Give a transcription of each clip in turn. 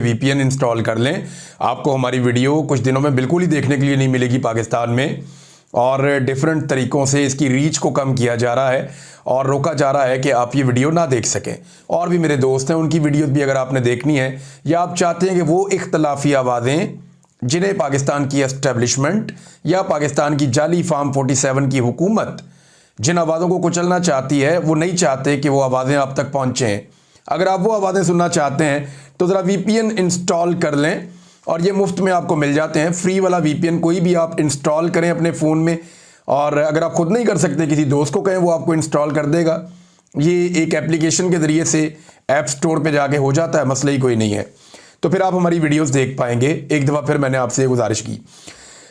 VPN install कर लें। आपको हमारी वीडियो कुछ दिनों में बिल्कुल ही देखने के लिए नहीं मिलेगी पाकिस्तान में, और डिफरेंट तरीक़ों से इसकी रीच को कम किया जा रहा है और रोका जा रहा है कि आप ये वीडियो ना देख सकें। और भी मेरे दोस्त हैं, उनकी वीडियो भी अगर आपने देखनी है या आप चाहते हैं कि वो इख्तलाफी आवाज़ें जिन्हें पाकिस्तान की एस्टेब्लिशमेंट या पाकिस्तान की जाली फार्म 47 की हुकूमत जिन आवाज़ों को कुचलना चाहती है, वो नहीं चाहते कि वो आवाज़ें आप तक पहुँचें। अगर आप वो आवाज़ें सुनना चाहते हैं तो ज़रा वीपीएन इंस्टॉल कर लें, और ये मुफ्त में आपको मिल जाते हैं। फ्री वाला वीपीएन कोई भी आप इंस्टॉल करें अपने फ़ोन में, और अगर आप खुद नहीं कर सकते किसी दोस्त को कहें, वो आपको इंस्टॉल कर देगा। ये एक एप्लीकेशन के ज़रिए से ऐप स्टोर पे जाके हो जाता है, मसला ही कोई नहीं है। तो फिर आप हमारी वीडियोस देख पाएंगे। एक दफ़ा फिर मैंने आपसे गुजारिश की।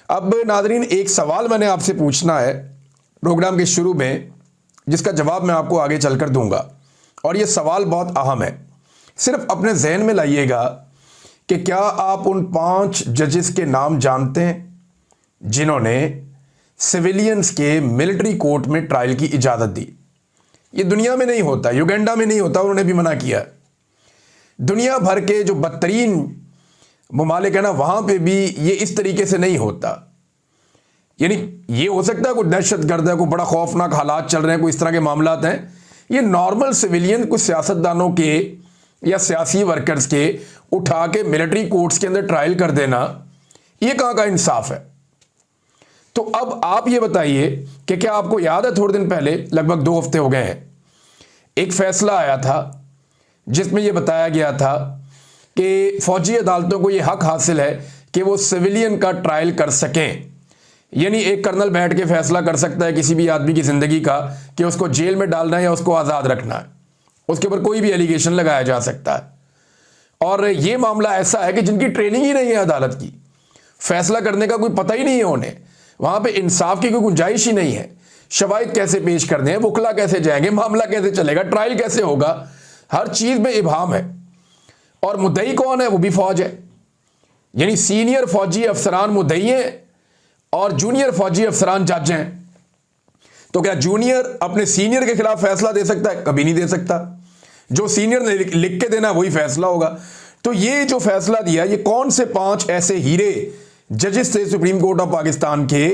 अब नाज़रीन, एक सवाल मैंने आपसे पूछना है प्रोग्राम के शुरू में, जिसका जवाब मैं आपको आगे चलकर दूंगा, और ये सवाल बहुत अहम है। सिर्फ अपने जहन में लाइएगा कि क्या आप उन 5 जजेस के नाम जानते हैं जिन्होंने सिविलियंस के मिलिट्री कोर्ट में ट्रायल की इजाज़त दी। ये दुनिया में नहीं होता, युगांडा में नहीं होता, उन्होंने भी मना किया। दुनिया भर के जो बदतरीन ममालिक है ना, वहाँ पे भी ये इस तरीके से नहीं होता। यानी ये हो सकता है कोई दहशतगर्द है, कोई बड़ा खौफनाक हालात चल रहे हैं, कोई इस तरह के मामलात हैं। ये नॉर्मल सिविलियन कुछ सियासतदानों के या सियासी वर्कर्स के उठा के मिलिट्री कोर्ट्स के अंदर ट्रायल कर देना, ये कहाँ का इंसाफ है। तो अब आप ये बताइए कि क्या आपको याद है, थोड़े दिन पहले, लगभग 2 हफ्ते हो गए हैं, एक फैसला आया था जिसमें यह बताया गया था कि फौजी अदालतों को यह हक हासिल है कि वो सिविलियन का ट्रायल कर सकें। यानी एक कर्नल बैठ के फैसला कर सकता है किसी भी आदमी की ज़िंदगी का कि उसको जेल में डालना है या उसको आज़ाद रखना है। उसके ऊपर कोई भी एलिगेशन लगाया जा सकता है। और ये मामला ऐसा है कि जिनकी ट्रेनिंग ही नहीं है अदालत की, फैसला करने का कोई पता ही नहीं है उन्हें, वहाँ पे इंसाफ की कोई गुंजाइश ही नहीं है। शवाहिद कैसे पेश करने हैं, वकला कैसे जाएंगे, मामला कैसे चलेगा, ट्रायल कैसे होगा, हर चीज़ में इबाहम है। और मुद्दई कौन है? वो भी फौज है। यानी सीनियर फौजी अफसरान मुद्दई हैं और जूनियर फौजी अफसरान जज हैं। तो क्या जूनियर अपने सीनियर के खिलाफ फैसला दे सकता है? कभी नहीं दे सकता। जो सीनियर ने लिख के देना वही फैसला होगा। तो ये जो फैसला दिया, ये कौन से 5 ऐसे हीरे जजेस थे सुप्रीम कोर्ट ऑफ पाकिस्तान के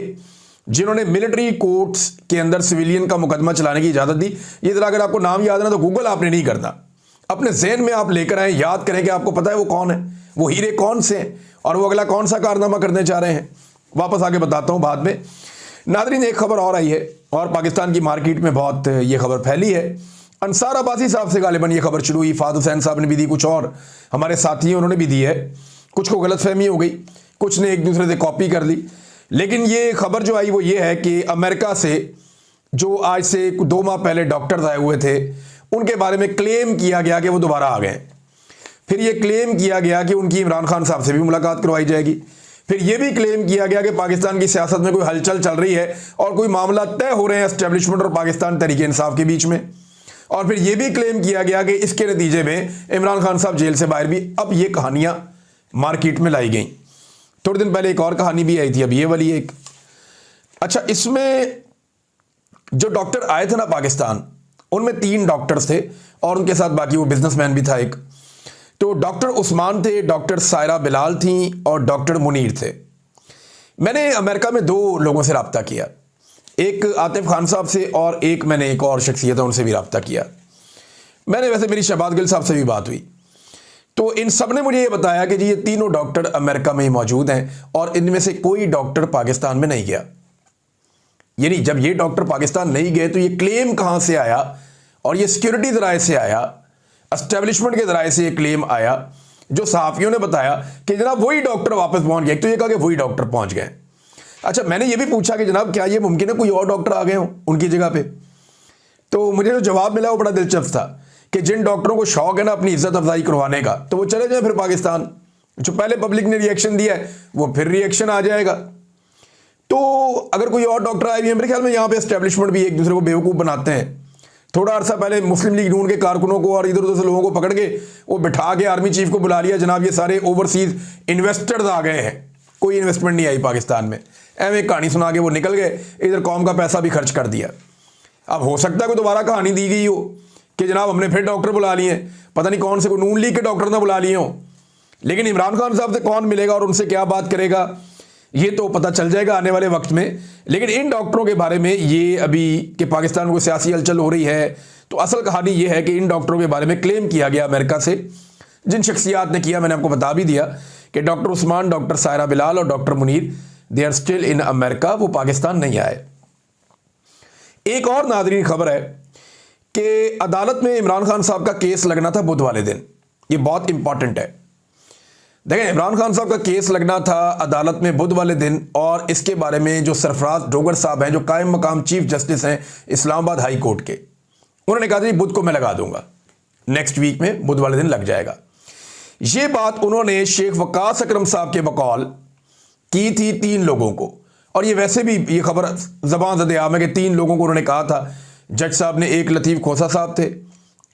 जिन्होंने मिलिट्री कोर्ट्स के अंदर सिविलियन का मुकदमा चलाने की इजाजत दी। ये जरा अगर आपको नाम याद है ना, तो गूगल आपने नहीं करना, अपने जहन में आप लेकर आए, याद करें कि आपको पता है वो कौन है, वो हीरे कौन से हैं और वो अगला कौन सा कारनामा करने जा रहे हैं। वापस आके बताता हूं बाद में। नादरीन, एक खबर और आई है और पाकिस्तान की मार्केट में बहुत ये खबर फैली है। अंसार अब्बासी साहब से गालिबन ये खबर शुरू हुई, फाद हुसैन साहब ने भी दी, कुछ और हमारे साथी हैं उन्होंने भी दी है। कुछ को गलतफहमी हो गई, कुछ ने एक दूसरे से कॉपी कर ली। लेकिन ये खबर जो आई वो ये है कि अमेरिका से जो आज से 2 माह पहले डॉक्टर्स आए हुए थे, उनके बारे में क्लेम किया गया कि वो दोबारा आ गए। फिर ये क्लेम किया गया कि उनकी इमरान खान साहब से भी मुलाकात करवाई जाएगी। फिर यह भी क्लेम किया गया कि पाकिस्तान की सियासत में कोई हलचल चल रही है और कोई मामला तय हो रहे हैं एस्टेब्लिशमेंट और पाकिस्तान तहरीक इंसाफ के बीच में। और फिर यह भी क्लेम किया गया कि इसके नतीजे में इमरान खान साहब जेल से बाहर भी। अब ये कहानियां मार्केट में लाई गई। थोड़े दिन पहले एक और कहानी भी आई थी, अब ये वाली एक। अच्छा, इसमें जो डॉक्टर आए थे ना पाकिस्तान, उनमें 3 डॉक्टर्स थे और उनके साथ बाकी वो बिजनेसमैन भी था एक। तो डॉक्टर उस्मान थे, डॉक्टर सायरा बिलाल थी और डॉक्टर मुनीर थे। मैंने अमेरिका में 2 लोगों से रब्ता किया, एक आतिफ खान साहब से और एक मैंने एक और शख्सियत है उनसे भी रब्ता किया। मैंने वैसे मेरी शहबाज गिल साहब से भी बात हुई। तो इन सब ने मुझे ये बताया कि जी ये तीनों डॉक्टर अमेरिका में ही मौजूद हैं और इनमें से कोई डॉक्टर पाकिस्तान में नहीं गया। यानी जब ये डॉक्टर पाकिस्तान नहीं गए तो ये क्लेम कहाँ से आया, और ये सिक्योरिटी ज़राए से आया, एस्टेब्लिशमेंट के ज़राए से ये क्लेम आया, जो सहाफ़ियों ने बताया कि जनाब वही डॉक्टर वापस पहुँच गए। तो ये कहा कि वही डॉक्टर पहुँच गए। अच्छा, मैंने ये भी पूछा कि जनाब क्या ये मुमकिन है कोई और डॉक्टर आ गए हों उनकी जगह पे। तो मुझे जो जवाब मिला वो बड़ा दिलचस्प था कि जिन डॉक्टरों को शौक है ना अपनी इज्जत अफजाई करवाने का, तो वो चले जाए फिर पाकिस्तान। जो पहले पब्लिक ने रिएक्शन दिया है वो फिर रिएक्शन आ जाएगा। तो अगर कोई और डॉक्टर आए भी हैं, मेरे ख्याल में यहाँ पे एस्टेब्लिशमेंट भी एक दूसरे को बेवकूफ़ बनाते हैं। थोड़ा अर्सा पहले मुस्लिम लीग नून के कारकुनों को और इधर उधर से लोगों को पकड़ के वो बिठा के आर्मी चीफ को बुला लिया, जनाब ये सारे ओवरसीज इन्वेस्टर्स आ गए हैं, कोई इन्वेस्टमेंट नहीं आई पाकिस्तान में। एवं कहानी सुना के वो निकल गए, इधर कौम का पैसा भी खर्च कर दिया। अब हो सकता है कोई दोबारा कहानी दी गई हो कि जनाब हमने फिर डॉक्टर बुला लिए, पता नहीं कौन से को नून लीग के डॉक्टर ना बुला लिए हों। लेकिन इमरान खान साहब से कौन मिलेगा और उनसे क्या बात करेगा ये तो पता चल जाएगा आने वाले वक्त में। लेकिन इन डॉक्टरों के बारे में ये अभी कि पाकिस्तान में कोई सियासी हलचल हो रही है, तो असल कहानी ये है कि इन डॉक्टरों के बारे में क्लेम किया गया अमेरिका से, जिन शख्सियात ने किया मैंने आपको बता भी दिया कि डॉक्टर उस्मान, डॉक्टर सायरा बिलाल और doctor Munir they are still in America, वो पाकिस्तान नहीं आए। एक और नाज़रीन खबर है कि अदालत में इमरान खान साहब का केस लगना था बुध वाले दिन। ये बहुत इंपॉर्टेंट है। देखें, इमरान खान साहब का केस लगना था अदालत में बुध वाले दिन, और इसके बारे में जो सरफराज डोगर साहब हैं, जो कायम मकाम चीफ जस्टिस हैं इस्लामाबाद हाई कोर्ट के, उन्होंने कहा था बुध को मैं लगा दूंगा, नेक्स्ट वीक में बुध वाले दिन लग जाएगा। ये बात उन्होंने शेख वकास अकरम साहब के बकौल की थी 3 लोगों को, और ये वैसे भी ये खबर ज़बान ज़द-ए-आम है कि 3 लोगों को उन्होंने कहा था। जज साहब ने, एक लतीफ़ खोसा साहब थे,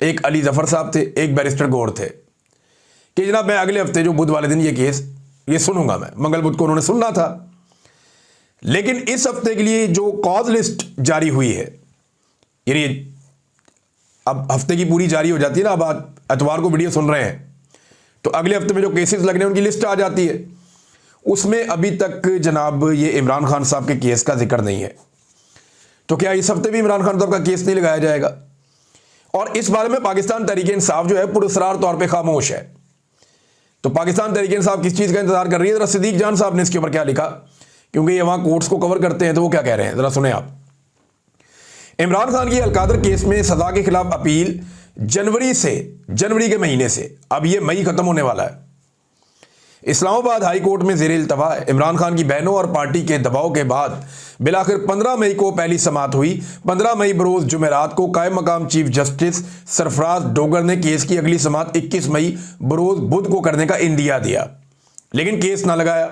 एक अली जफ़र साहब थे, एक बैरिस्टर गौर थे, कि जनाब मैं अगले हफ्ते जो बुध वाले दिन ये केस ये सुनूंगा, मैं मंगल बुध को उन्होंने सुनना था। लेकिन इस हफ्ते के लिए जो कॉज लिस्ट जारी हुई है, यानी अब हफ्ते की पूरी जारी हो जाती है ना, अब आप एतवार को वीडियो सुन रहे हैं तो अगले हफ्ते में जो केसेस लगने उनकी लिस्ट आ जाती है, उसमें अभी तक जनाब ये इमरान खान साहब के केस का जिक्र नहीं है। तो क्या इस हफ्ते भी इमरान खान साहब का केस नहीं लगाया जाएगा? और इस बारे में पाकिस्तान तहरीक-ए-इंसाफ जो है पुरअसरार तौर पे खामोश है। तो पाकिस्तान तहरीक-ए-इंसाफ किस चीज़ का इंतजार कर रही है? ज़रा सिद्दीक जान साहब ने इसके ऊपर क्या लिखा, क्योंकि ये वहाँ कोर्ट्स को कवर करते हैं, तो वो क्या कह रहे हैं ज़रा सुने आप। इमरान खान की अलकादर केस में सज़ा के खिलाफ अपील जनवरी के महीने से, अब ये मई खत्म होने वाला है। इस्लामाबाद हाई कोर्ट में ज़ेर इल्तवा है। इमरान खान की बहनों और पार्टी के दबाव के बाद बिलाखिर 15 मई को पहली समाअत हुई। 15 मई बरोज़ जुमेरात को कायम मकाम चीफ जस्टिस सरफराज डोगर ने केस की अगली समाअत 21 मई बरोज़ बुध को करने का इंदिया दिया, लेकिन केस ना लगाया।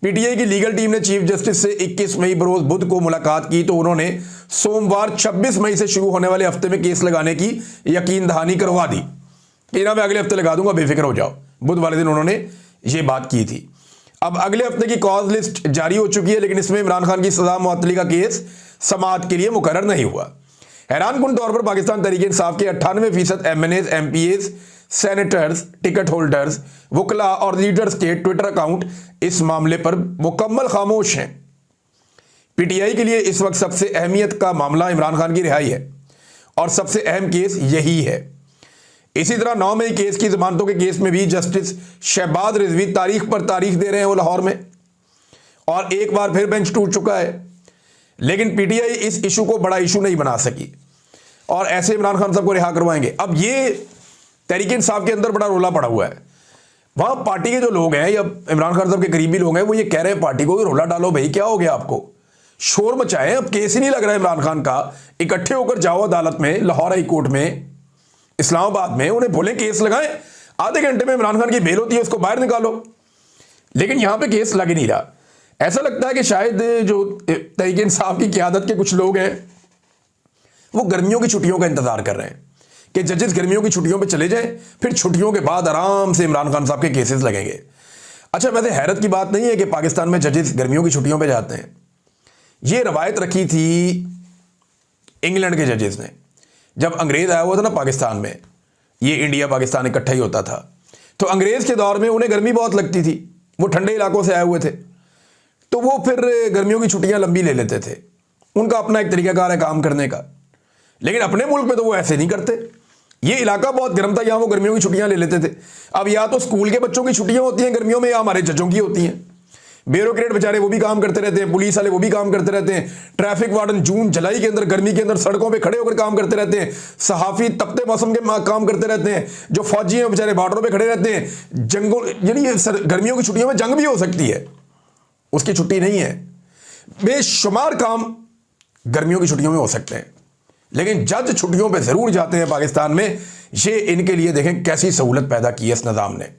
पीटीआई की लीगल टीम ने चीफ जस्टिस से 21 मई बरोज़ बुध को मुलाकात की, तो उन्होंने सोमवार 26 मई से शुरू होने वाले हफ्ते में केस लगाने की यकीन दहानी करवा दी कि ना मैं अगले हफ्ते लगा दूंगा, बेफिक्र हो जाओ। बुध वाले दिन उन्होंने ये बात की थी। अब अगले हफ्ते की कॉज लिस्ट जारी हो चुकी है, लेकिन इसमें इमरान खान की सजा मुअत्तली का केस समाअत के लिए मुकर्रर नहीं हुआ। हैरानकुन तौर पर पाकिस्तान तहरीक-ए-इंसाफ के 98% MNAs, MPAs, senators, ticket holders, वकला और लीडर्स के ट्विटर अकाउंट इस मामले पर मुकम्मल खामोश हैं। पीटीआई के लिए इस वक्त सबसे अहमियत का मामला इमरान खान की रिहाई है, और सबसे अहम केस यही है। इसी तरह 9 मई केस की जमानतों के केस में भी जस्टिस शहबाज रिजवी तारीख पर तारीख दे रहे हैं वो लाहौर में, और एक बार फिर बेंच टूट चुका है। लेकिन पीटीआई इस इशू को बड़ा इशू नहीं बना सकी, और ऐसे इमरान खान साहब को रिहा करवाएंगे। अब ये तहरीक-ए-इंसाफ के अंदर बड़ा रोला पड़ा हुआ है। वहां पार्टी के जो लोग हैं या इमरान खान साहब के करीबी लोग हैं, वो ये कह रहे हैं पार्टी को रोला डालो भाई, क्या हो गया आपको, शोर मचाएं, अब केस ही नहीं लग रहा है इमरान खान का, इकट्ठे होकर जाओ अदालत में, लाहौर हाई कोर्ट में, इस्लामाबाद में, उन्हें बोले केस लगाएं, आधे घंटे में इमरान खान की बेल होती है, उसको बाहर निकालो। लेकिन यहां पे केस लग नहीं रहा। ऐसा लगता है कि शायद जो तहरीक-ए-इंसाफ की क़यादत के कुछ लोग हैं वो गर्मियों की छुट्टियों का इंतजार कर रहे हैं कि जजेस गर्मियों की छुट्टियों पे चले जाएं, फिर छुट्टियों के बाद आराम से इमरान खान साहब के केसेस लगेंगे। अच्छा, वैसे हैरत की बात नहीं है कि पाकिस्तान में जजेस गर्मियों की छुट्टियों पे जाते हैं। ये रवायत रखी थी इंग्लैंड के जजेस ने, जब अंग्रेज आया हुआ था ना पाकिस्तान में, ये इंडिया पाकिस्तान इकट्ठा ही होता था, तो अंग्रेज के दौर में उन्हें गर्मी बहुत लगती थी, वो ठंडे इलाकों से आए हुए थे, तो वो फिर गर्मियों की छुट्टियां लंबी ले लेते थे। उनका अपना एक तरीकाकार है काम करने का। लेकिन अपने मुल्क में तो वो ऐसे नहीं करते। ये इलाका बहुत गर्म था, यहाँ वो गर्मियों की छुट्टियां ले लेते थे। अब या तो स्कूल के बच्चों की छुट्टियां होती हैं गर्मियों में, या हमारे जजों की होती हैं। ब्यूरोक्रेट बेचारे वो भी काम करते रहते हैं, पुलिस वाले वो भी काम करते रहते हैं, ट्रैफिक वार्डन जून जुलाई के अंदर गर्मी के अंदर सड़कों पे खड़े होकर काम करते रहते हैं, सहाफ़ी तपते मौसम के काम करते रहते हैं, जो फौजी हैं बेचारे बॉर्डरों पे खड़े रहते हैं। जंगों यानी गर्मियों की छुट्टियों में जंग भी हो सकती है, उसकी छुट्टी नहीं है। बेशुमार काम गर्मियों की छुट्टियों में हो सकते हैं, लेकिन जज छुट्टियों पर जरूर जाते हैं पाकिस्तान में। ये इनके लिए देखें कैसी सहूलत पैदा की है इस निज़ाम ने।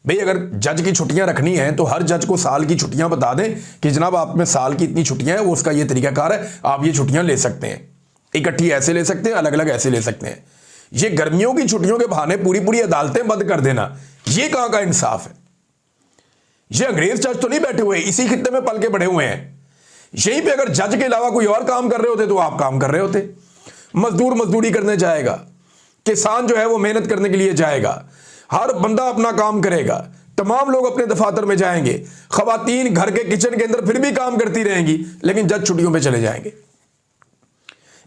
भाई अगर जज की छुट्टियां रखनी है तो हर जज को साल की छुट्टियां बता दें कि जनाब आप में साल की इतनी छुट्टियां हैं, वो उसका ये तरीकाकार है, आप ये छुट्टियां ले सकते हैं, इकट्ठी ऐसे ले सकते हैं, अलग अलग ऐसे ले सकते हैं। ये गर्मियों की छुट्टियों के बहाने पूरी पूरी अदालतें बंद कर देना, ये कहां का इंसाफ है? ये अंग्रेज जज तो नहीं बैठे हुए, इसी खित्ते में पल के बड़े हुए हैं। यहीं पे अगर जज के अलावा कोई और काम कर रहे होते तो आप काम कर रहे होते। मजदूर मजदूरी करने जाएगा, किसान जो है वो मेहनत करने के लिए जाएगा, हर बंदा अपना काम करेगा, तमाम लोग अपने दफातर में जाएंगे, खवातीन घर के किचन के अंदर फिर भी काम करती रहेंगी, लेकिन जज छुट्टियों पे चले जाएंगे।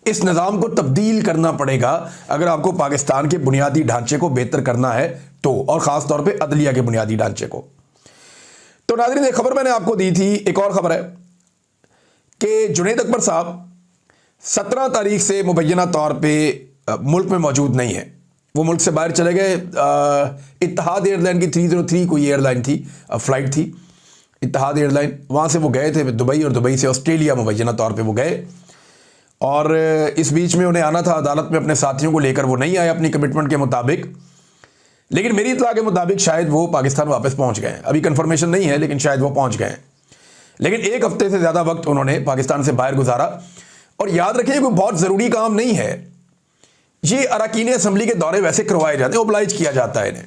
इस निज़ाम को तब्दील करना पड़ेगा अगर आपको पाकिस्तान के बुनियादी ढांचे को बेहतर करना है तो, और ख़ास तौर पे अदलिया के बुनियादी ढांचे को। तो नाज़रीन, एक खबर मैंने आपको दी थी, एक और खबर है कि जुनैद अकबर साहब 17 तारीख से मुबैना तौर पर मुल्क में मौजूद नहीं है। वो मुल्क से बाहर चले गए। इत्तेहाद एयरलाइन की 303 कोई एयरलाइन थी, फ़्लाइट थी, इत्तेहाद एयरलाइन, वहाँ से वो गए थे दुबई, और दुबई से ऑस्ट्रेलिया मुबैना तौर पे वो गए। और इस बीच में उन्हें आना था अदालत में अपने साथियों को लेकर, वो नहीं आए अपनी कमिटमेंट के मुताबिक, लेकिन मेरी इत्तला के मुताबिक शायद वो पाकिस्तान वापस पहुँच गए। अभी कन्फर्मेशन नहीं है, लेकिन शायद वो पहुँच गए। लेकिन 1 हफ्ते से ज़्यादा वक्त उन्होंने पाकिस्तान से बाहर गुजारा। और याद रखिए, कोई बहुत ज़रूरी काम नहीं है। ये अरकान असम्बली के दौरे वैसे करवाए जाते हैं, ओबलाइज किया जाता है इन्हें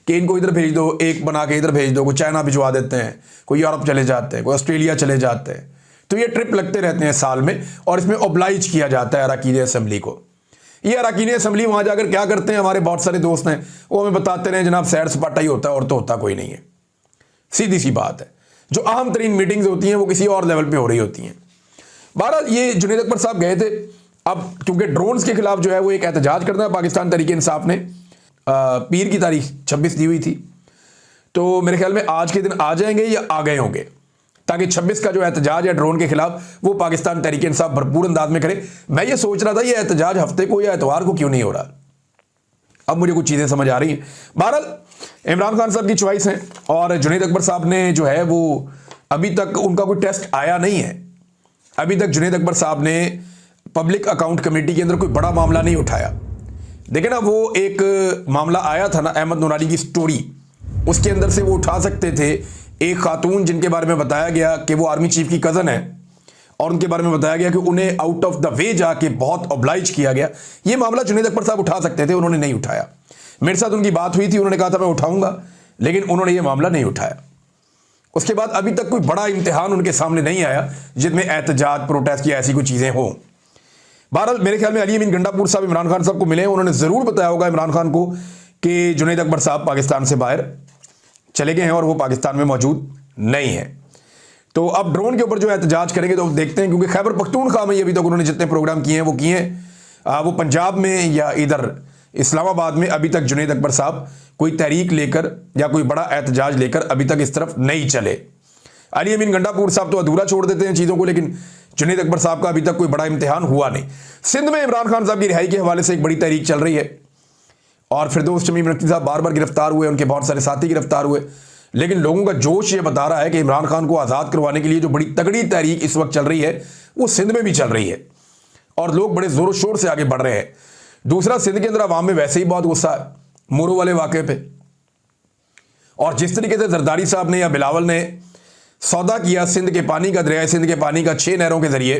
कि इनको इधर भेज दो, एक बना के इधर भेज दो, कोई चाइना भिजवा देते हैं, कोई यूरोप चले जाते हैं, कोई ऑस्ट्रेलिया चले जाते हैं। तो ये ट्रिप लगते रहते हैं साल में, और इसमें ओबलाइज किया जाता है अरकान असम्बली को। ये अरकान असम्बली वहाँ जाकर क्या करते हैं, हमारे बहुत सारे दोस्त हैं वो हमें बताते रहे, जनाब सैर सपाटा ही होता है और तो होता कोई नहीं है। सीधी सी बात है, जो अहम तरीन मीटिंग्स होती हैं वो किसी और लेवल पे हो रही होती हैं। बहरहाल ये जुनैद अकबर साहब गए थे। अब क्योंकि ड्रोन्स के खिलाफ जो है वो एक एहतजाज करना है, पाकिस्तान तहरीक इंसाफ ने पीर की तारीख 26 दी हुई थी, तो मेरे ख्याल में आज के दिन आ जाएंगे या आ गए होंगे, ताकि 26 का जो एहतजाज है ड्रोन के खिलाफ वो पाकिस्तान तहरीक इंसाफ भरपूर अंदाज में करे। मैं ये सोच रहा था ये एहतजाज हफ्ते को या एतवार को क्यों नहीं हो रहा, अब मुझे कुछ चीज़ें समझ आ रही हैं। बहरहाल इमरान खान साहब की चॉइस है, और जुनैद अकबर साहब ने जो है वो अभी तक उनका कोई टेस्ट आया नहीं है। अभी तक जुनैद अकबर साहब ने पब्लिक अकाउंट कमेटी के अंदर कोई बड़ा मामला नहीं उठाया। देखिए ना, वो एक मामला आया था ना, अहमद नूरानी की स्टोरी, उसके अंदर से वो उठा सकते थे एक खातून जिनके बारे में बताया गया कि वो आर्मी चीफ की कज़न है, और उनके बारे में बताया गया कि उन्हें आउट ऑफ द वे जाके बहुत ऑब्लाइज किया गया। ये मामला जुनैद अकबर साहब उठा सकते थे, उन्होंने नहीं उठाया। मेरे साथ उनकी बात हुई थी, उन्होंने कहा था मैं उठाऊंगा, लेकिन उन्होंने ये मामला नहीं उठाया। उसके बाद अभी तक कोई बड़ा इम्तिहान उनके सामने नहीं आया जिसमें एहतजाज, प्रोटेस्ट या ऐसी कोई चीज़ें हों। बहरहाल मेरे ख्याल में अली अमीन गंडापुर साहब इमरान खान साहब को मिले, उन्होंने ज़रूर बताया होगा इमरान खान को कि जुनैद अकबर साहब पाकिस्तान से बाहर चले गए हैं और वो पाकिस्तान में मौजूद नहीं है। तो अब ड्रोन के ऊपर जो एहतजाज करेंगे तो देखते हैं, क्योंकि खैबर पख्तूनख्वा में अभी तक उन्होंने जितने प्रोग्राम किए हैं वो किए हैं। वो पंजाब में या इधर इस्लामाबाद में अभी तक जुनैद अकबर साहब कोई तहरीक लेकर या कोई बड़ा एहतजाज लेकर अभी तक इस तरफ नहीं चले। अली अमीन गंडापुर साहब तो अधूरा छोड़ देते हैं चीज़ों को, लेकिन जुनैद अकबर साहब का अभी तक कोई बड़ा इम्तिहान हुआ नहीं। सिंध में इमरान खान साहब की रिहाई के हवाले से एक बड़ी तहरीक चल रही है, और फिरदौस शमीम नकवी साहब बार बार गिरफ्तार हुए, उनके बहुत सारे साथी गिरफ्तार हुए, लेकिन लोगों का जोश ये बता रहा है कि इमरान खान को आज़ाद करवाने के लिए जो बड़ी तगड़ी तहरीक इस वक्त चल रही है वो सिंध में भी चल रही है, और लोग बड़े ज़ोर शोर से आगे बढ़ रहे हैं। दूसरा, सिंध के अंदर अवाम में वैसे ही बहुत गुस्सा है मोरू वाले वाक़े पे, और जिस तरीके से जरदारी साहब ने या बिलावल ने सौदा किया सिंध के पानी का, दरियाए सिंध के पानी का 6 नहरों के ज़रिए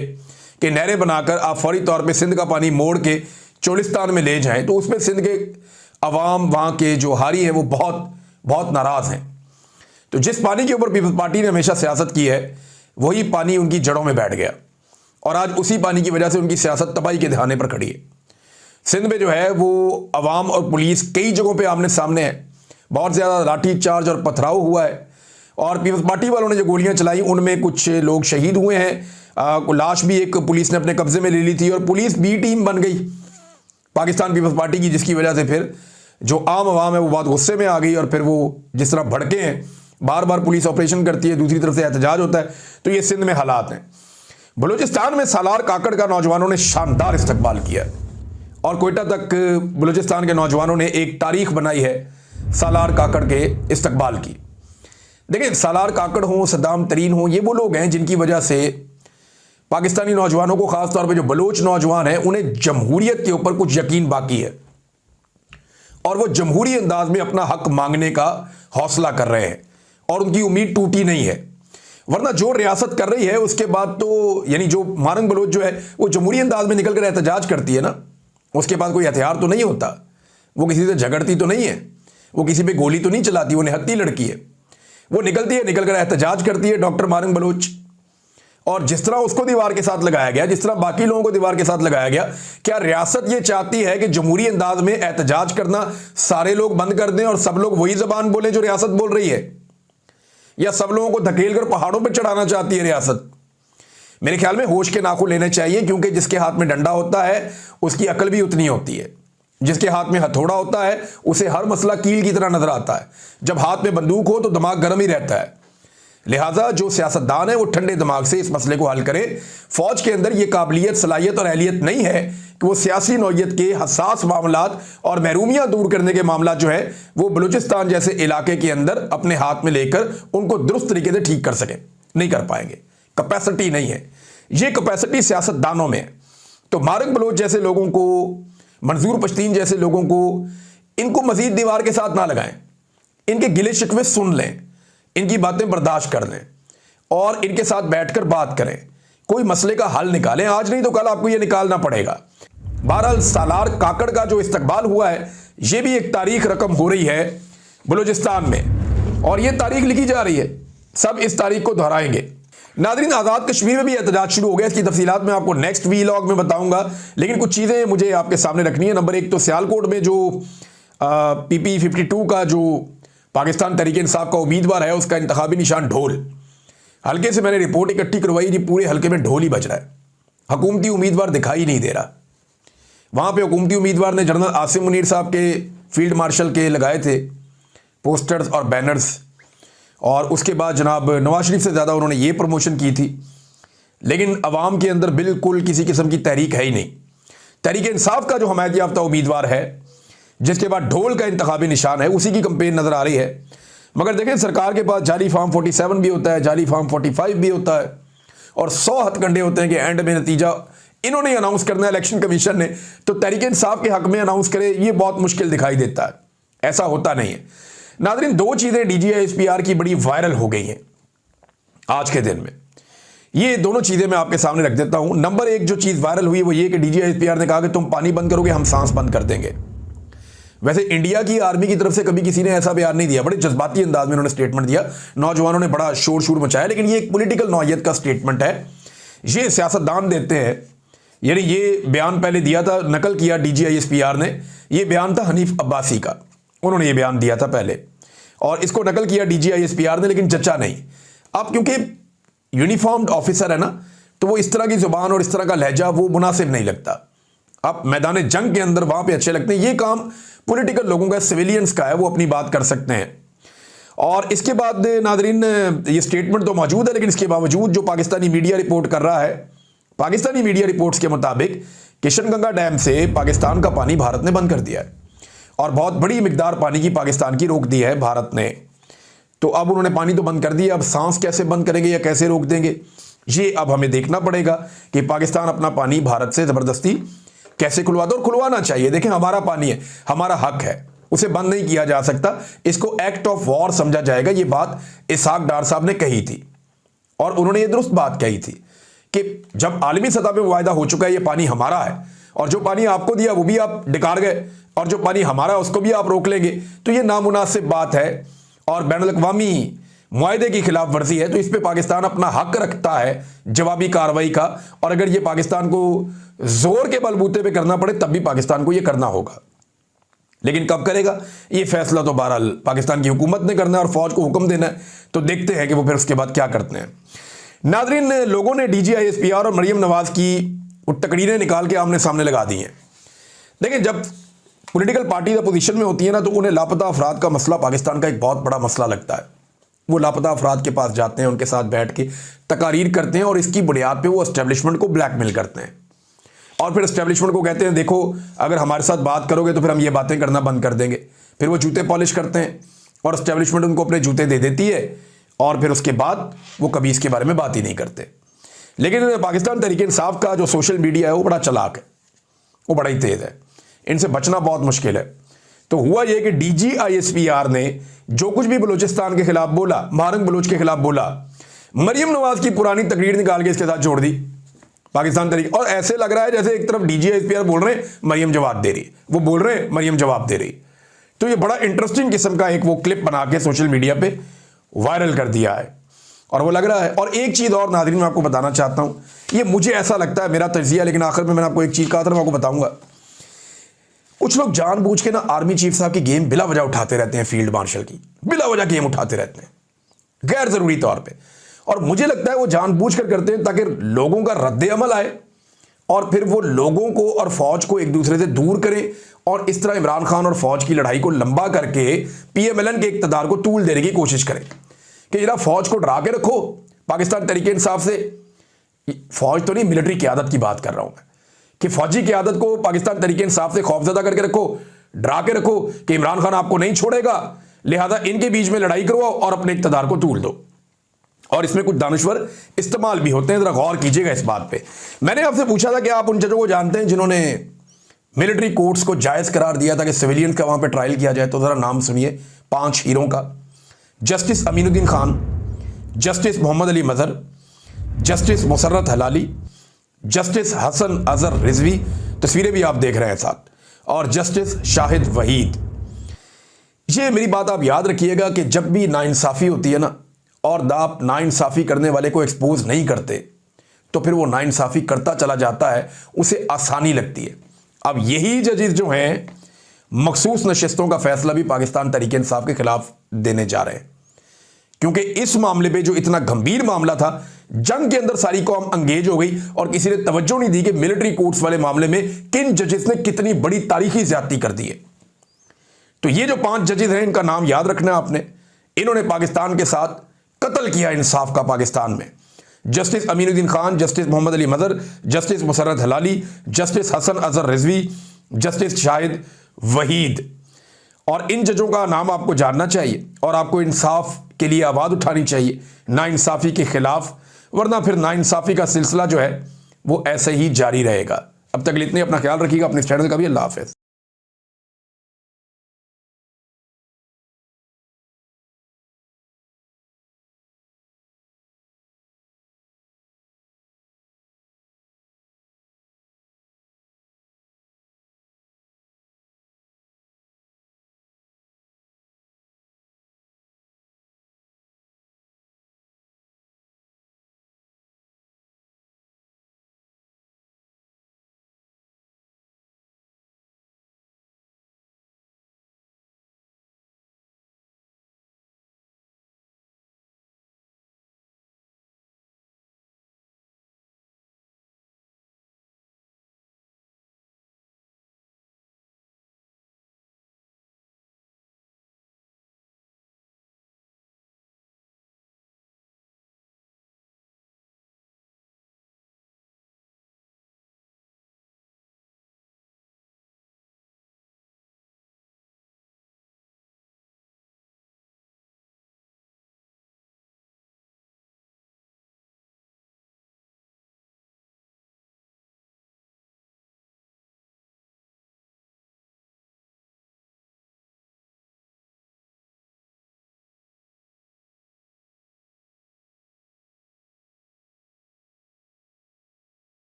कि नहरें बनाकर आप फौरी तौर पे सिंध का पानी मोड़ के चोलिस्तान में ले जाएं, तो उसमें सिंध के अवाम, वहाँ के जो हारी हैं वो बहुत बहुत नाराज़ हैं। तो जिस पानी के ऊपर पीपल्स पार्टी ने हमेशा सियासत की है वही पानी उनकी जड़ों में बैठ गया, और आज उसी पानी की वजह से उनकी सियासत तबाही के दहाने पर खड़ी है। सिंध में जो है वो अवाम और पुलिस कई जगहों पे आमने सामने है, बहुत ज़्यादा लाठी चार्ज और पथराव हुआ है, और पीपल्स पार्टी वालों ने जो गोलियां चलाई उनमें कुछ लोग शहीद हुए हैं। लाश भी एक पुलिस ने अपने कब्जे में ले ली थी, और पुलिस बी टीम बन गई पाकिस्तान पीपल्स पार्टी की, जिसकी वजह से फिर जो आम आवाम है वो बहुत गुस्से में आ गई, और फिर वो जिस तरह भड़के हैं, बार बार पुलिस ऑपरेशन करती है, दूसरी तरफ से एहतजाज होता है। तो ये सिंध में हालात हैं। बलूचिस्तान में सालार काकड़ का नौजवानों ने शानदार इस्तकबाल किया, और कोयटा तक बलूचिस्तान के नौजवानों ने एक तारीख बनाई है सालार काकड़ के इस्तकबाल की। देखिए, सालार काकड़ हों, सद्दाम तरीन हों, ये वो लोग हैं जिनकी वजह से पाकिस्तानी नौजवानों को, ख़ासतौर पे जो बलोच नौजवान हैं, उन्हें जमहूरियत के ऊपर कुछ यकीन बाकी है, और वो जमहूरी अंदाज में अपना हक मांगने का हौसला कर रहे हैं, और उनकी उम्मीद टूटी नहीं है। वरना जो रियासत कर रही है उसके बाद तो, यानी जो मारंग बलोच जो है वो जमहूरी अंदाज में निकल कर एहतजाज करती है ना, उसके पास कोई हथियार तो नहीं होता, वो किसी से झगड़ती तो नहीं है, वो किसी पे गोली तो नहीं चलाती, वो निहत्ती लड़की है, वो निकलती है, निकल कर एहतजाज करती है डॉक्टर मारंग बलोच, और जिस तरह उसको दीवार के साथ लगाया गया, जिस तरह बाकी लोगों को दीवार के साथ लगाया गया, क्या रियासत ये चाहती है कि जमहूरी अंदाज में एहतजाज करना सारे लोग बंद कर दें और सब लोग वही जबान बोलें जो रियासत बोल रही है? या सब लोगों को धकेल कर पहाड़ों पर चढ़ाना चाहती है रियासत? मेरे ख्याल में होश के नाखून लेने चाहिए, क्योंकि जिसके हाथ में डंडा होता है उसकी अकल भी उतनी होती है। जिसके हाथ में हथौड़ा होता है उसे हर मसला कील की तरह नजर आता है। जब हाथ में बंदूक हो तो दिमाग गर्म ही रहता है। लिहाजा जो सियासतदान है वो ठंडे दिमाग से इस मसले को हल करे। फौज के अंदर ये काबिलियत, सलाहियत और अहलियत नहीं है कि वो सियासी नौइयत के हसास मामलात और महरूमियां दूर करने के मामला जो है वो बलूचिस्तान जैसे इलाके के अंदर अपने हाथ में लेकर उनको दुरुस्त तरीके से ठीक कर सके। नहीं कर पाएंगे, कैपेसिटी नहीं है। ये कैपेसिटी सियासतदानों में है। तो मारक बलोच जैसे लोगों को, मंजूर पश्तीन जैसे लोगों को, इनको मजीद दीवार के साथ ना लगाएं। इनके गिले शिकवे सुन लें, इनकी बातें बर्दाश्त कर लें और इनके साथ बैठकर बात करें, कोई मसले का हल निकालें। आज नहीं तो कल आपको यह निकालना पड़ेगा। बहरहाल सालार काकड़ का जो इस्तकबाल हुआ है, यह भी एक तारीख रकम हो रही है बलूचिस्तान में, और यह तारीख लिखी जा रही है। सब इस तारीख को दोहराएंगे। नादरीन, आज़ाद कश्मीर में भी एहतजाज शुरू हो गया। इसकी तफसीलात मैं आपको नेक्स्ट वीलॉग में बताऊंगा, लेकिन कुछ चीज़ें मुझे आपके सामने रखनी है। नंबर एक तो सियालकोट में जो PP52 का जो पाकिस्तान तहरीक इंसाफ का उम्मीदवार है, उसका इंतखाबी निशान ढोल। हल्के से मैंने रिपोर्ट इकट्ठी करवाई थी, पूरे हल्के में ढोल ही बज रहा है। हुकूमती उम्मीदवार दिखाई नहीं दे रहा। वहाँ पे हुकूमती उम्मीदवार ने जनरल आसिम मुनीर साहब के, फील्ड मार्शल के लगाए थे पोस्टर्स और बैनर्स, और उसके बाद जनाब नवाज शरीफ से ज़्यादा उन्होंने ये प्रमोशन की थी। लेकिन अवाम के अंदर बिल्कुल किसी किस्म की तहरीक है ही नहीं। तहरीक इंसाफ का जो हमायत याफ्ता उम्मीदवार है, जिसके बाद ढोल का इंतखाबी निशान है, उसी की कंपेन नज़र आ रही है। मगर देखें, सरकार के पास जाली फॉर्म 47 भी होता है, जाली फॉर्म 45 भी होता है, और 100 हथकंडे होते हैं कि एंड में नतीजा इन्होंने अनाउंस करना है, इलेक्शन कमीशन ने, तो तहरीक इंसाफ के हक में अनाउंस करे, ये बहुत मुश्किल दिखाई देता है। ऐसा होता नहीं है। नाज़रीन, दो चीज़ें DGISPR की बड़ी वायरल हो गई हैं आज के दिन में। ये दोनों चीज़ें मैं आपके सामने रख देता हूं। नंबर एक जो चीज़ वायरल हुई वो ये कि DGISPR ने कहा कि तुम पानी बंद करोगे, हम सांस बंद कर देंगे। वैसे इंडिया की आर्मी की तरफ से कभी किसी ने ऐसा बयान नहीं दिया। बड़े जज्बाती अंदाज में उन्होंने स्टेटमेंट दिया, नौजवानों ने बड़ा शोर शोर मचाया, लेकिन ये एक पॉलिटिकल नौइयत का स्टेटमेंट है। ये सियासतदान देते हैं। यानी ये बयान पहले दिया था, नकल किया DGISPR ने। ये बयान था हनीफ अब्बासी का, उन्होंने ये बयान दिया था पहले, और इसको नकल किया DGISPR ने, लेकिन जचा नहीं। अब क्योंकि यूनिफॉर्म्ड ऑफिसर है ना, तो वो इस तरह की जुबान और इस तरह का लहजा वो मुनासिब नहीं लगता। अब मैदान जंग के अंदर वहां पे अच्छे लगते हैं। ये काम पॉलिटिकल लोगों का, सिविलियंस का है, वो अपनी बात कर सकते हैं। और इसके बाद नादरीन, ये स्टेटमेंट तो मौजूद है, लेकिन इसके बावजूद जो पाकिस्तानी मीडिया रिपोर्ट कर रहा है, पाकिस्तानी मीडिया रिपोर्ट्स के मुताबिक किशनगंगा डैम से पाकिस्तान का पानी भारत ने बंद कर दिया है, और बहुत बड़ी मिकदार पानी की पाकिस्तान की रोक दी है भारत ने। तो अब उन्होंने पानी तो बंद कर दिया, अब सांस कैसे बंद करेंगे या कैसे रोक देंगे, ये अब हमें देखना पड़ेगा कि पाकिस्तान अपना पानी भारत से ज़बरदस्ती कैसे खुलवाता, और खुलवाना चाहिए। देखें, हमारा पानी है, हमारा हक है, उसे बंद नहीं किया जा सकता। इसको एक्ट ऑफ वॉर समझा जाएगा। ये बात इसहाक डार साहब ने कही थी, और उन्होंने ये दुरुस्त बात कही थी कि जब आलमी सतह पर मुआहदा हो चुका है ये पानी हमारा है, और जो पानी आपको दिया वो भी आप डिकार गए, और जो पानी हमारा है उसको भी आप रोक लेंगे, तो ये नामुनासिब बात है और बैनुल-अक़वामी मुआहदे की खिलाफ वर्जी है। तो इस पे पाकिस्तान अपना हक रखता है जवाबी कार्रवाई का, और अगर ये पाकिस्तान को जोर के बलबूते पे करना पड़े तब भी पाकिस्तान को ये करना होगा। लेकिन कब करेगा ये फैसला तो बहरहाल पाकिस्तान की हुकूमत ने करना है और फौज को हुक्म देना है। तो देखते हैं कि वो फिर उसके बाद क्या करते हैं। नाज़रीन, लोगों ने DGISPR और मरियम नवाज की तकरीरें निकाल के आमने सामने लगा दी हैं। देखिए, जब पॉलिटिकल पार्टी अपोजिशन में होती है ना, तो उन्हें लापता अफराद का मसला पाकिस्तान का एक बहुत बड़ा मसला लगता है। वो लापता अफराद के पास जाते हैं, उनके साथ बैठ के तकारीर करते हैं, और इसकी बुनियाद पे वो एस्टेब्लिशमेंट को ब्लैकमेल करते हैं, और फिर एस्टेब्लिशमेंट को कहते हैं देखो अगर हमारे साथ बात करोगे तो फिर हम ये बातें करना बंद कर देंगे। फिर वो जूते पॉलिश करते हैं और एस्टेब्लिशमेंट उनको अपने जूते दे देती है, और फिर उसके बाद वो कभी इसके बारे में बात ही नहीं करते। लेकिन पाकिस्तान तहरीक इंसाफ का जो सोशल मीडिया है वो बड़ा चालाक है, वो बड़ा ही तेज़ है, इनसे बचना बहुत मुश्किल है। तो हुआ ये कि DGISPR ने जो कुछ भी बलूचिस्तान के खिलाफ बोला, मारंग बलूच के खिलाफ बोला, मरियम नवाज की पुरानी तकरीर निकाल के इसके साथ जोड़ दी पाकिस्तान तहरीक। और ऐसे लग रहा है जैसे एक तरफ DGISPR बोल रहे हैं, मरियम जवाब दे रही, वो बोल रहे हैं, मरियम जवाब दे रही। तो ये बड़ा इंटरेस्टिंग किस्म का एक वो क्लिप बना के सोशल मीडिया पे वायरल कर दिया है। और वो लग रहा है। और एक चीज़ और नाज़रीन मैं आपको बताना चाहता हूँ, ये मुझे ऐसा लगता है, मेरा तज्जिया, लेकिन आखिर में मैंने आपको एक चीज़ कहा था, मैं आपको बताऊंगा। कुछ लोग जानबूझ के ना आर्मी चीफ साहब की गेम बिला वजह उठाते रहते हैं, फील्ड मार्शल की बिला वजह गेम उठाते रहते हैं गैर ज़रूरी तौर पर। और मुझे लगता है वो जानबूझ कर करते हैं ताकि लोगों का रद्द अमल आए और फिर वो लोगों को और फौज को एक दूसरे से दूर करें और इस तरह इमरान खान और फौज की लड़ाई को लंबा करके पीएमएलएन के इक़्तिदार को तूल देने की कोशिश करें कि जरा फौज को डरा के रखो। पाकिस्तान तरीके इंसाफ से, फौज तो नहीं, मिलिट्री क़यादत की बात कर रहा हूं मैं, कि फौजी क़यादत को पाकिस्तान तरीके इंसाफ से खौफजदा करके रखो, डरा के रखो कि इमरान खान आपको नहीं छोड़ेगा, लिहाजा इनके बीच में लड़ाई करवाओ और अपने इक़्तिदार को तूल दो। और इसमें कुछ दानश्वर इस्तेमाल भी होते हैं, जरा गौर कीजिएगा इस बात पे। मैंने आपसे पूछा था कि आप उन जजों को जानते हैं जिन्होंने मिलिट्री कोर्ट्स को जायज़ करार दिया था कि सिविलियन का वहां पे ट्रायल किया जाए, तो जरा नाम सुनिए 5 हीरों का। जस्टिस अमीनुद्दीन खान, जस्टिस मोहम्मद अली मजहर, जस्टिस मुसर्रत हलाली, जस्टिस हसन अजहर रिजवी, तस्वीरें भी आप देख रहे हैं साथ, और जस्टिस शाहिद वहीद। ये मेरी बात आप याद रखिएगा कि जब भी नाइंसाफ़ी होती है ना, और आप नाइंसाफ़ी करने वाले को एक्सपोज नहीं करते तो फिर वो नाइंसाफ़ी करता चला जाता है, उसे आसानी लगती है। अब यही जजेस जो हैं मखसूस नशिस्तों का फैसला भी पाकिस्तान तरीके इंसाफ के खिलाफ देने जा रहे हैं, क्योंकि इस मामले पे जो इतना गंभीर मामला था, जंग के अंदर सारी कौम अंगेज हो गई और किसी ने तवज्जो नहीं दी कि मिलिट्री कोर्ट्स वाले मामले में किन जजेस ने कितनी बड़ी तारीखी ज्यादती कर दी है। तो ये जो 5 जजेस हैं, इनका नाम याद रखना है आपने। इन्होंने पाकिस्तान के साथ कत्ल किया इंसाफ का पाकिस्तान में। जस्टिस अमीनुद्दीन खान, जस्टिस मोहम्मद अली मजहर, जस्टिस मुसर्रत हलाली, जस्टिस हसन अजहर रिजवी, जस्टिस शाहिद वहीद। और इन जजों का नाम आपको जानना चाहिए और आपको इंसाफ के लिए आवाज़ उठानी चाहिए नाइंसाफ़ी के खिलाफ, वरना फिर नाइंसाफ़ी का सिलसिला जो है वो ऐसे ही जारी रहेगा। अब तक इतने, अपना ख्याल रखिएगा, अपने चैनल का भी। अल्लाह हाफ़िज़।